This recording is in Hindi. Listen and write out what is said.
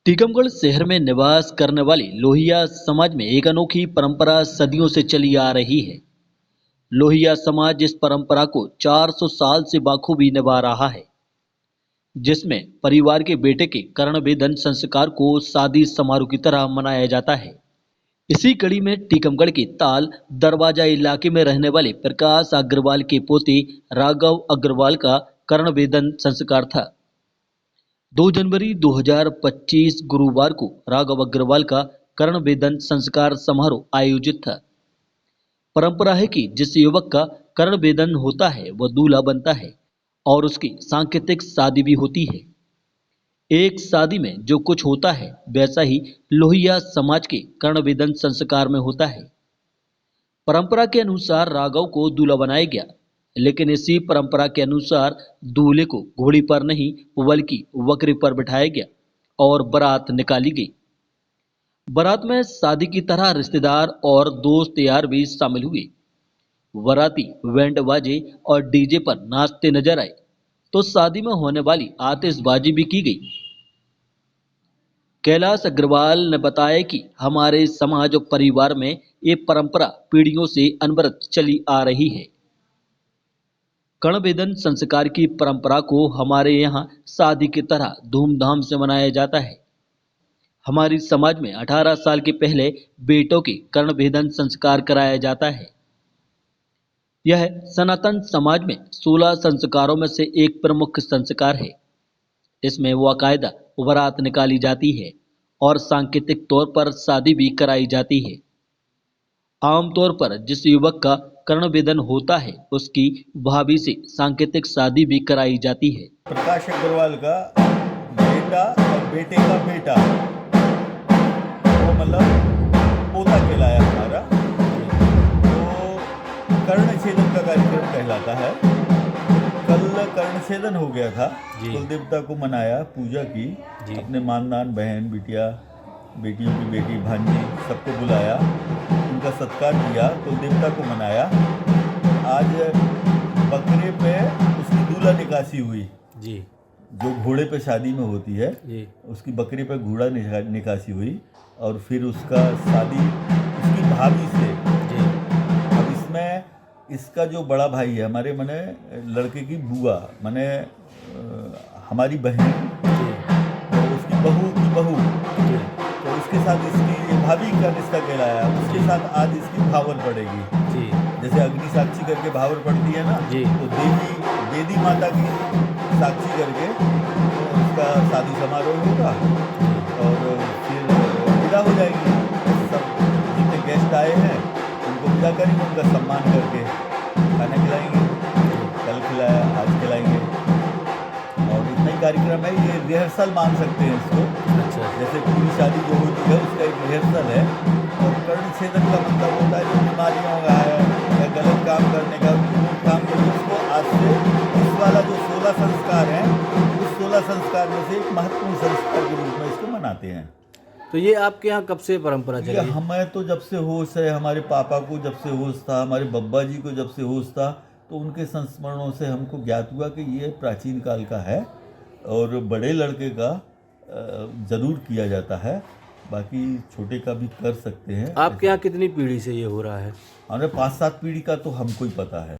टीकमगढ़ शहर में निवास करने वाली लोहिया समाज में एक अनोखी परंपरा सदियों से चली आ रही है। लोहिया समाज इस परंपरा को 400 साल से बखूबी निभा रहा है, जिसमें परिवार के बेटे के कर्णवेधन संस्कार को शादी समारोह की तरह मनाया जाता है। इसी कड़ी में टीकमगढ़ के ताल दरवाजा इलाके में रहने वाले प्रकाश अग्रवाल के पोते राघव अग्रवाल का कर्णवेधन संस्कार था। 2 जनवरी 2025 गुरुवार को राघव अग्रवाल का कर्णवेधन संस्कार समारोह आयोजित था। परंपरा है कि जिस युवक का कर्णवेधन होता है वह दूल्हा बनता है और उसकी सांकेतिक शादी भी होती है। एक शादी में जो कुछ होता है वैसा ही लोहिया समाज के कर्णवेधन संस्कार में होता है। परंपरा के अनुसार राघव को दूल्हा बनाया गया, लेकिन इसी परंपरा के अनुसार दूल्हे को घोड़ी पर नहीं बल्कि बकरी पर बिठाया गया और बारात निकाली गई। बारात में शादी की तरह रिश्तेदार और दोस्त यार भी शामिल हुए। बाराती बैंड बाजे और डीजे पर नाचते नजर आए तो शादी में होने वाली आतिशबाजी भी की गई। कैलाश अग्रवाल ने बताया कि हमारे समाज और परिवार में ये परंपरा पीढ़ियों से अनवरत चली आ रही है। कर्णवेधन संस्कार की परंपरा को हमारे यहाँ शादी की तरह धूमधाम से मनाया जाता है। हमारी समाज में 18 साल के पहले बेटों के कर्णवेधन संस्कार कराया जाता है। यह सनातन समाज में 16 संस्कारों में से एक प्रमुख संस्कार है। इसमें बाकायदा बारात निकाली जाती है और सांकेतिक तौर पर शादी भी कराई जाती है। आमतौर पर जिस युवक का कर्णवेधन होता है उसकी भाभी से सांकेतिक शादी भी कराई जाती है। प्रकाश अग्रवाल का बेटा और बेटे का बेटा वो मतलब पोता कहलाया हमारा, तो कर्णछेदन का कार्यक्रम कहलाता है। कल कर्णछेदन हो गया था, कुल देवता को मनाया, पूजा की, अपने मानदान बहन बिटिया बेटियों की बेटी भांजी सबको बुलाया, उनका सत्कार किया, कुल देवता को मनाया। आज बकरे पे उसकी दूल्हा निकासी हुई जी, जो घोड़े पे शादी में होती है जी, उसकी बकरी पे घोड़ा निकासी हुई और फिर उसका शादी उसकी भाभी से जी। अब इसमें इसका जो बड़ा भाई है हमारे मने लड़के की बुआ मने हमारी बहन जी, तो उसकी बहू की बहू जी, तो उसके साथ इसकी भाभी का रिश्ता कहलाया। उसके साथ आज इसकी भावर पड़ेगी जी, जैसे अग्नि साक्षी करके भावर पड़ती है ना जी, तो देवी माता की साक्षी करके तो उसका शादी समारोह होगा और फिर विदा हो जाएगी। सब जितने गेस्ट आए हैं उनको विदा करेंगे, उनका सम्मान करके खाना खिलाएंगे, कल खिलाया आज खिलाएंगे और इतना ही कार्यक्रम है। ये रिहर्सल मान सकते हैं इसको। अच्छा, जैसे पूरी शादी जो होती है उसका एक रिहर्सल है। और कर्णछेदन का मतलब होता है जो बीमारियों का है या गलत काम करने का काम करने, उसको आज से इस वाला जो 16 संस्कार हैं उस 16 संस्कार में से एक महत्वपूर्ण संस्कार के रूप में इसको मनाते हैं। तो ये आपके यहाँ कब से परंपरा चली? हमें तो जब से होश है, हमारे पापा को जब से होश था, हमारे बब्बा जी को जब से होश था, तो उनके संस्मरणों से हमको ज्ञात हुआ कि ये प्राचीन काल का है और बड़े लड़के का ज़रूर किया जाता है, बाकी छोटे का भी कर सकते हैं। आपके यहाँ कितनी पीढ़ी से ये हो रहा है? हमारे 5-7 पीढ़ी का तो हमको ही पता है।